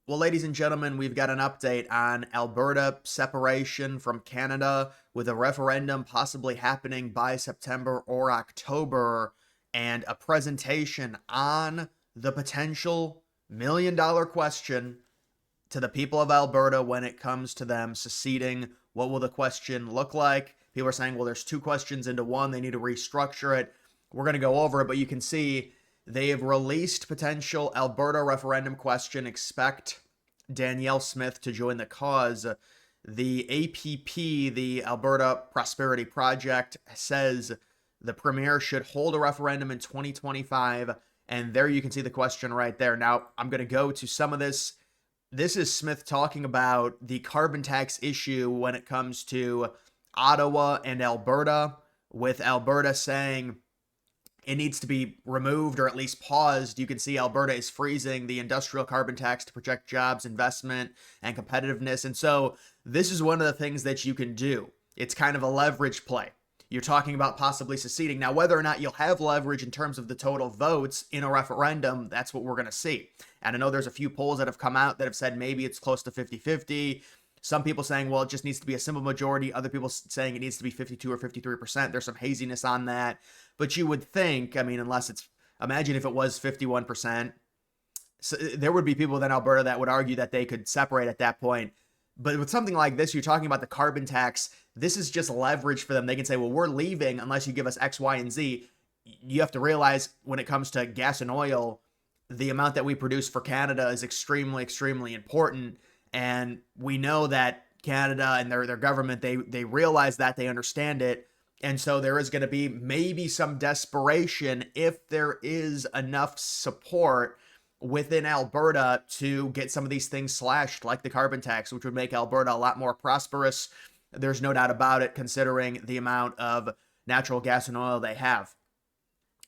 Well, ladies and gentlemen, we've got an update on Alberta separation from Canada with a referendum possibly happening by September or October, and a presentation on the potential $1 million question to the people of Alberta when it comes to them seceding. What will the question look like? People are saying, well, there's two questions into one. They need to restructure it. We're going to go over it, but you can see they have released potential Alberta referendum question. Expect Danielle Smith to join the cause. The APP, the Alberta Prosperity Project, says the premier should hold a referendum in 2025. And there you can see the question right there. Now, I'm going to go to some of this. This is Smith talking about the carbon tax issue when it comes to Ottawa and Alberta, with Alberta saying it needs to be removed or at least paused. You can see Alberta is freezing the industrial carbon tax to protect jobs, investment, and competitiveness. And so this is one of the things that you can do. It's kind of a leverage play. You're talking about possibly seceding. Now, whether or not you'll have leverage in terms of the total votes in a referendum, that's what we're going to see. And I know there's a few polls that have come out that have said maybe it's close to 50-50. Some people saying, well, it just needs to be a simple majority. Other people saying it needs to be 52 or 53%. There's some haziness on that. But you would think, I mean, unless it's, imagine if it was 51%. So there would be people within Alberta that would argue that they could separate at that point. But with something like this, you're talking about the carbon tax. This is just leverage for them. They can say, well, we're leaving unless you give us X, Y, and Z. You have to realize when it comes to gas and oil, the amount that we produce for Canada is extremely, extremely important. And we know that Canada and their government, they realize that, they understand it. And so there is going to be maybe some desperation if there is enough support within Alberta to get some of these things slashed, like the carbon tax, which would make Alberta a lot more prosperous. There's no doubt about it, considering the amount of natural gas and oil they have.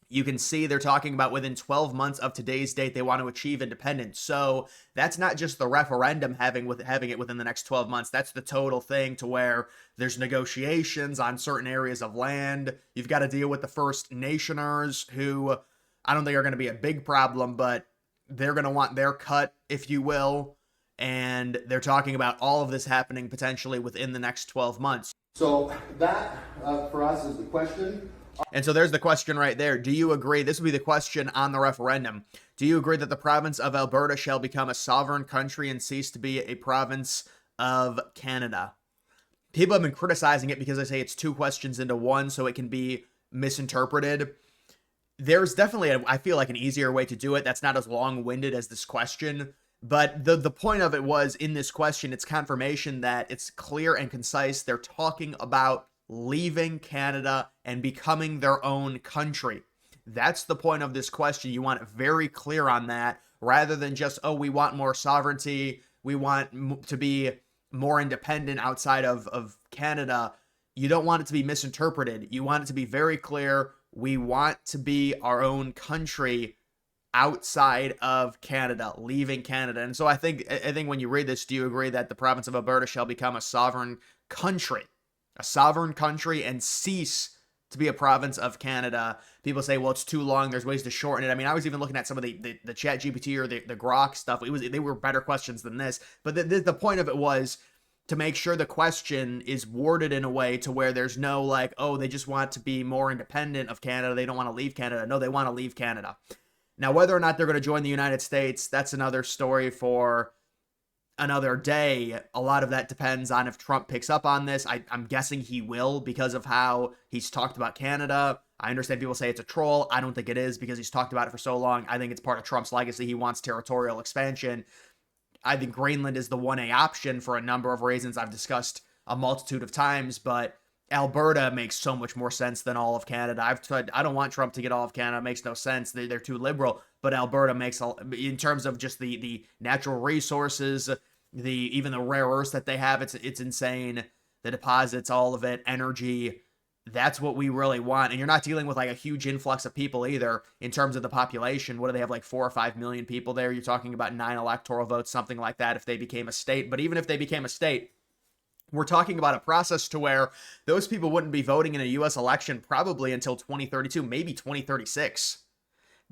You can see they're talking about within 12 months of today's date, they want to achieve independence. So that's not just the referendum having it within the next 12 months. That's the total thing, to where there's negotiations on certain areas of land. You've got to deal with the First Nationers, who I don't think are going to be a big problem, but they're going to want their cut, if you will. And they're talking about all of this happening potentially within the next 12 months. So that, for us, is the question. And so there's the question right there. Do you agree? This will be the question on the referendum. Do you agree that the province of Alberta shall become a sovereign country and cease to be a province of Canada? People have been criticizing it because they say it's two questions into one, so it can be misinterpreted. There's definitely, I feel like, an easier way to do it that's not as long-winded as this question. But the point of it was, in this question, it's confirmation that it's clear and concise. They're talking about leaving Canada and becoming their own country. That's the point of this question. You want it very clear on that, rather than just, oh, we want more sovereignty, we want to be more independent outside of Canada. You don't want it to be misinterpreted. You want it to be very clear. We want to be our own country outside of Canada, leaving Canada. And so I think when you read this, do you agree that the province of Alberta shall become a sovereign country? A sovereign country and cease to be a province of Canada. People say, well, it's too long. There's ways to shorten it. I mean, I was even looking at some of the chat GPT or the Grok stuff. They were better questions than this. But the point of it was to make sure the question is worded in a way to where there's no like, oh, they just want to be more independent of Canada. They don't want to leave Canada. No, they want to leave Canada. Now, whether or not they're going to join the United States, that's another story for another day. A lot of that depends on if Trump picks up on this. I'm guessing he will, because of how he's talked about Canada. I understand people say it's a troll. I don't think it is, because he's talked about it for so long. I think it's part of Trump's legacy. He wants territorial expansion. I think Greenland is the 1A option for a number of reasons I've discussed a multitude of times, but Alberta makes so much more sense than all of Canada. I don't want Trump to get all of Canada. It makes no sense. They're too liberal. But Alberta makes, in terms of just the natural resources, even the rare earths that they have, it's insane. The deposits, all of it, energy. That's what we really want. And you're not dealing with like a huge influx of people either in terms of the population. What do they have, like 4 or 5 million people there? You're talking about 9 electoral votes, something like that, if they became a state. But even if they became a state, we're talking about a process to where those people wouldn't be voting in a U.S. election probably until 2032, maybe 2036.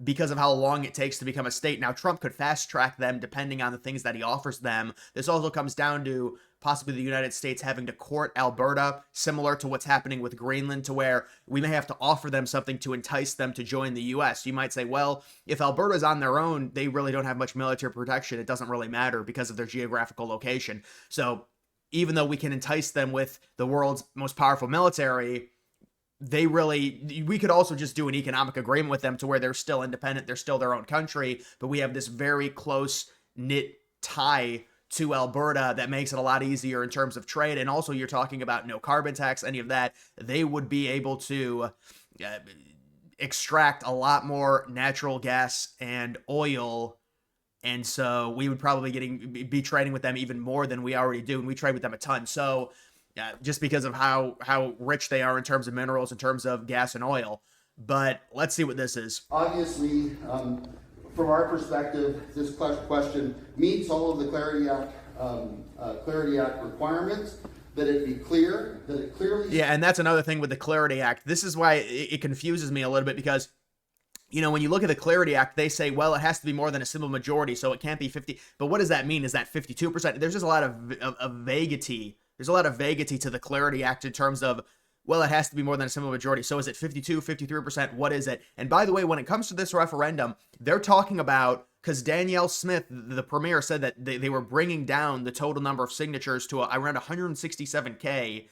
because of how long it takes to become a state. Now, Trump could fast track them depending on the things that he offers them. This also comes down to possibly the United States having to court Alberta, similar to what's happening with Greenland, to where we may have to offer them something to entice them to join the US. You might say, well, if Alberta's on their own, they really don't have much military protection. It doesn't really matter because of their geographical location. So even though we can entice them with the world's most powerful military, we could also just do an economic agreement with them to where they're still independent, they're still their own country, but we have this very close knit tie to Alberta that makes it a lot easier in terms of trade. And also, you're talking about no carbon tax, any of that. They would be able to extract a lot more natural gas and oil, and so we would probably be trading with them even more than we already do, and we trade with them a ton. So just because of how rich they are in terms of minerals, in terms of gas and oil. But let's see what this is. Obviously, from our perspective, this question meets all of the Clarity Act requirements. That it be clear, that it clearly... Yeah, and that's another thing with the Clarity Act. This is why it confuses me a little bit, because when you look at the Clarity Act, they say, well, it has to be more than a simple majority, so it can't be 50. But what does that mean? Is that 52%? There's just a lot of vagity. There's a lot of vagity to the Clarity Act in terms of, well, it has to be more than a simple majority. So is it 52, 53%? What is it? And by the way, when it comes to this referendum, they're talking about, because Danielle Smith, the premier, said that they were bringing down the total number of signatures to around 167K.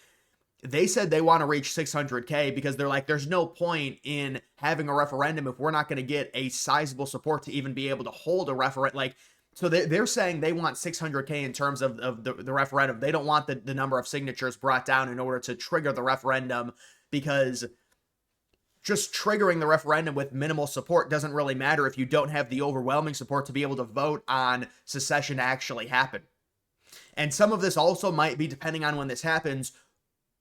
They said they want to reach 600K because they're like, there's no point in having a referendum if we're not going to get a sizable support to even be able to hold a referendum. So they're saying they want 600K in terms of the referendum. They don't want the number of signatures brought down in order to trigger the referendum, because just triggering the referendum with minimal support doesn't really matter if you don't have the overwhelming support to be able to vote on secession to actually happen. And some of this also might be, depending on when this happens,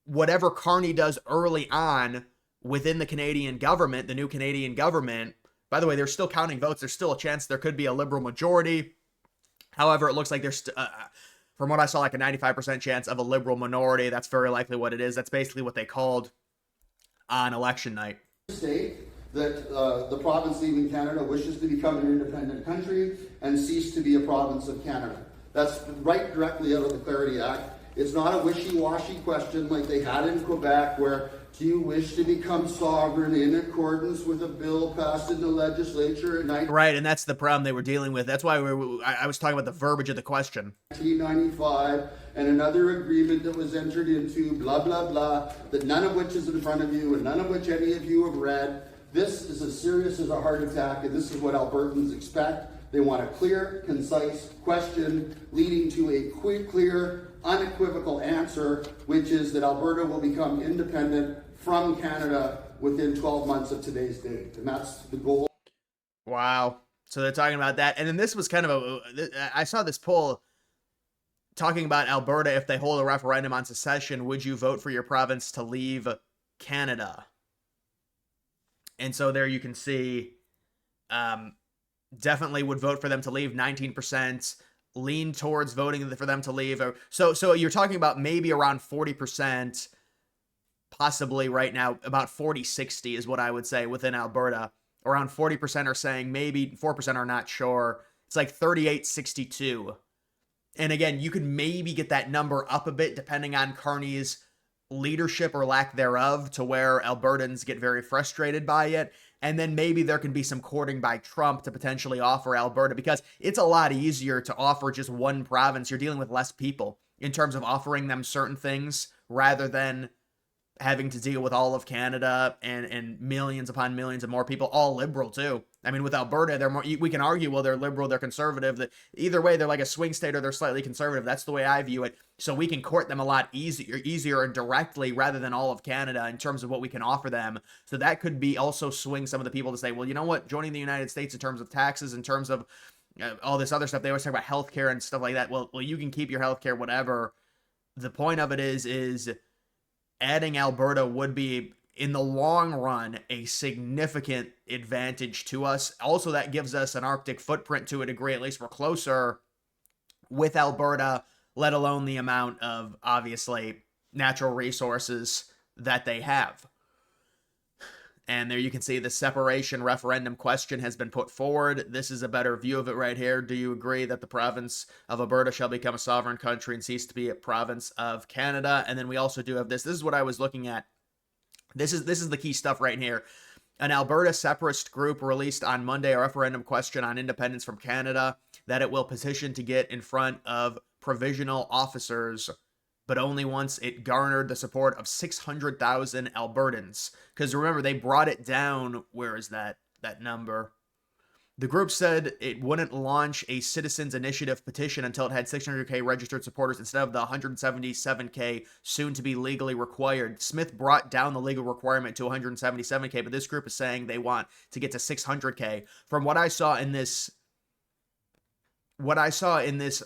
whatever Carney does early on within the Canadian government, the new Canadian government. By the way, they're still counting votes. There's still a chance there could be a Liberal majority. However, it looks like there's, from what I saw, like a 95% chance of a Liberal minority. That's very likely what it is. That's basically what they called on election night. State that the province leaving Canada wishes to become an independent country and cease to be a province of Canada. That's right directly out of the Clarity Act. It's not a wishy-washy question like they had in Quebec, where do you wish to become sovereign in accordance with a bill passed in the legislature in Right, and that's the problem they were dealing with. That's why I was talking about the verbiage of the question. 1995, and another agreement that was entered into, blah, blah, blah, that none of which is in front of you and none of which any of you have read. This is as serious as a heart attack, and this is what Albertans expect. They want a clear, concise question leading to a clear, unequivocal answer, which is that Alberta will become independent from Canada within 12 months of today's date. And that's the goal. Wow. So they're talking about that. And then this was kind of I saw this poll talking about Alberta. If they hold a referendum on secession, would you vote for your province to leave Canada? And so there you can see, definitely would vote for them to leave, 19%. Lean towards voting for them to leave. So you're talking about maybe around 40%, possibly right now, about 40-60 is what I would say within Alberta. Around 40% are saying maybe, 4% are not sure. It's like 38-62. And again, you could maybe get that number up a bit depending on Carney's leadership or lack thereof, to where Albertans get very frustrated by it. And then maybe there can be some courting by Trump to potentially offer Alberta, because it's a lot easier to offer just one province. You're dealing with less people in terms of offering them certain things, rather than having to deal with all of Canada and millions upon millions of more people, all liberal too. I mean, with Alberta, they're more, we can argue, well, they're liberal, they're conservative. That either way, they're like a swing state or they're slightly conservative. That's the way I view it. So we can court them a lot easier and directly, rather than all of Canada, in terms of what we can offer them. So that could be also swing some of the people to say, well, you know what, joining the United States in terms of taxes, in terms of all this other stuff, they always talk about healthcare and stuff like that. Well, you can keep your healthcare, whatever. The point of it is adding Alberta would be, in the long run, a significant advantage to us. Also, that gives us an Arctic footprint to a degree. At least we're closer with Alberta, let alone the amount of, obviously, natural resources that they have. And there you can see the separation referendum question has been put forward. This is a better view of it right here. Do you agree that the province of Alberta shall become a sovereign country and cease to be a province of Canada? And then we also do have this. This is what I was looking at. This is the key stuff right here. An Alberta separatist group released on Monday a referendum question on independence from Canada that it will petition to get in front of provisional officers, but only once it garnered the support of 600,000 Albertans. Because remember, they brought it down. Where is that number? The group said it wouldn't launch a citizens initiative petition until it had 600K registered supporters instead of the 177K soon to be legally required. Smith brought down the legal requirement to 177K, but this group is saying they want to get to 600K. From what I saw in this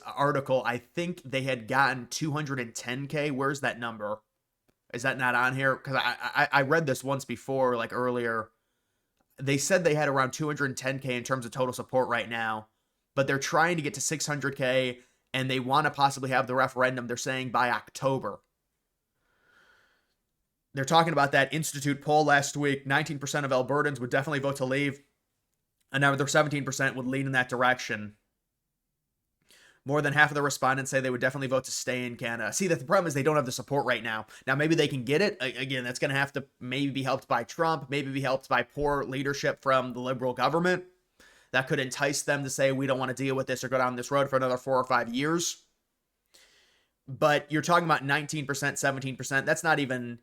article, I think they had gotten 210K. Where's that number? Is that not on here? Because I read this once before, like earlier. They said they had around 210K in terms of total support right now, but they're trying to get to 600K, and they want to possibly have the referendum, they're saying, by October. They're talking about that Institute poll last week. 19% of Albertans would definitely vote to leave. Another 17% would lean in that direction. More than half of the respondents say they would definitely vote to stay in Canada. See, that the problem is they don't have the support right now. Now, maybe they can get it. Again, that's going to have to maybe be helped by Trump, maybe be helped by poor leadership from the Liberal government. That could entice them to say, we don't want to deal with this or go down this road for another 4 or 5 years. But you're talking about 19%, 17%. That's not even,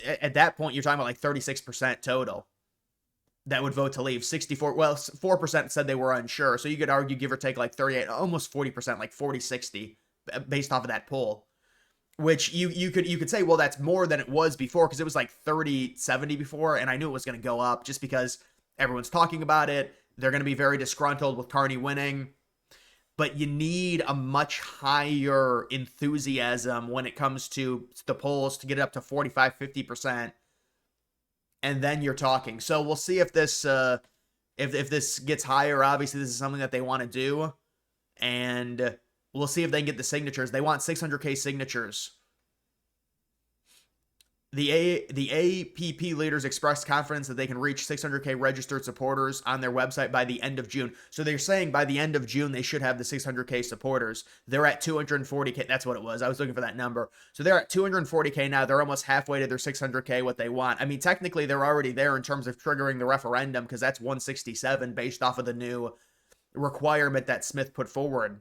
at that point, you're talking about like 36% total that would vote to leave. 4% said they were unsure. So you could argue, give or take, like 38, almost 40%, like 40-60, based off of that poll. Which you could say, well, that's more than it was before, because it was like 30-70 before, and I knew it was going to go up just because everyone's talking about it. They're going to be very disgruntled with Carney winning. But you need a much higher enthusiasm when it comes to the polls to get it up to 45-50%. And then you're talking. So we'll see if this if this gets higher. Obviously, this is something that they want to do, and we'll see if they can get the signatures. They want 600K signatures. The APP leaders expressed confidence that they can reach 600K registered supporters on their website by the end of June. So they're saying by the end of June, they should have the 600K supporters. They're at 240K. That's what it was. I was looking for that number. So they're at 240K now. They're almost halfway to their 600K, what they want. I mean, technically, they're already there in terms of triggering the referendum, because that's 167 based off of the new requirement that Smith put forward.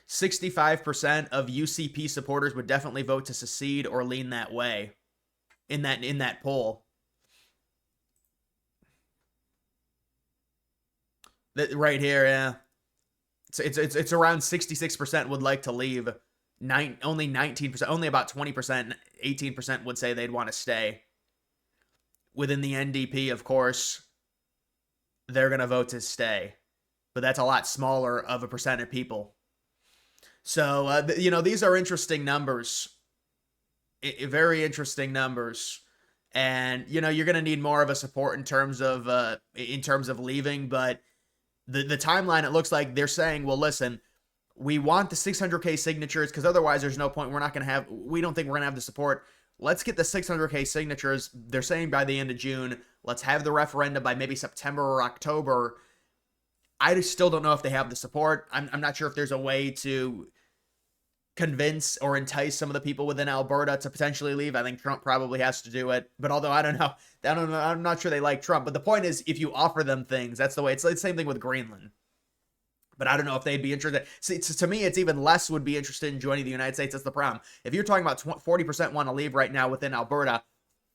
65% of UCP supporters would definitely vote to secede or lean that way in that poll. That right here, yeah. It's around 66% would like to leave. Only 19%, only about 20%, 18% would say they'd want to stay. Within the NDP, of course, they're going to vote to stay. But that's a lot smaller of a percent of people. So, these are interesting numbers. Very interesting numbers. And, you're going to need more of a support in terms of leaving. But the timeline, it looks like they're saying, well, listen, we want the 600K signatures, because otherwise there's no point. We don't think we're going to have the support. Let's get the 600K signatures. They're saying by the end of June. Let's have the referendum by maybe September or October. I still don't know if they have the support. I'm not sure if there's a way to convince or entice some of the people within Alberta to potentially leave. I think Trump probably has to do it. But although I don't know, I'm not sure they like Trump. But the point is, if you offer them things, that's the way. It's the same thing with Greenland. But I don't know if they'd be interested. See, to me, it's even less would be interested in joining the United States. That's the problem. If you're talking about 40% want to leave right now within Alberta,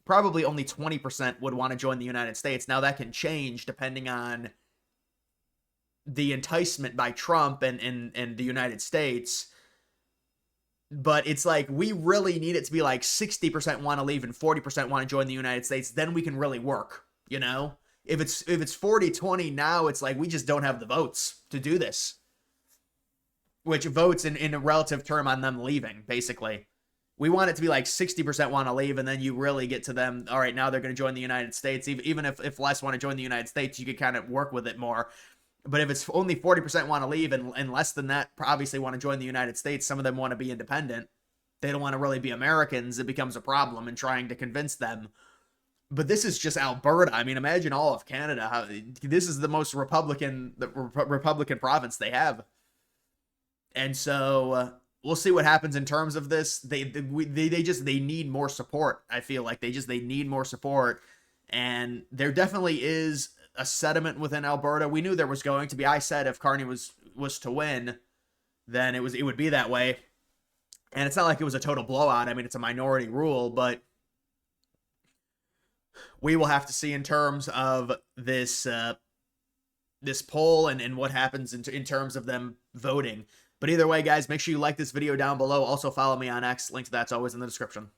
probably only 20% would want to join the United States. Now that can change depending on the enticement by Trump and the United States. But it's like, we really need it to be like 60% want to leave and 40% want to join the United States. Then we can really work, If it's 40-20 now, it's like we just don't have the votes to do this. Which votes in a relative term on them leaving, basically. We want it to be like 60% want to leave, and then you really get to them, all right, now they're going to join the United States. Even if less want to join the United States, you could kind of work with it more. But if it's only 40% want to leave and less than that obviously want to join the United States, some of them want to be independent. they don't want to really be Americans, it becomes a problem in trying to convince them. But this is just Alberta. I mean, imagine all of Canada. This is the most Republican province they have, and so we'll see what happens in terms of this. They need more support. I feel like they need more support, and there definitely is a sentiment within Alberta. We knew there was going to be. I said if Carney was to win, then it would be that way. And it's not like it was a total blowout. I mean, it's a minority rule, but we will have to see in terms of this poll and what happens in terms of them voting. But either way, guys, make sure you like this video down below. Also follow me on X. Link to that's always in the description.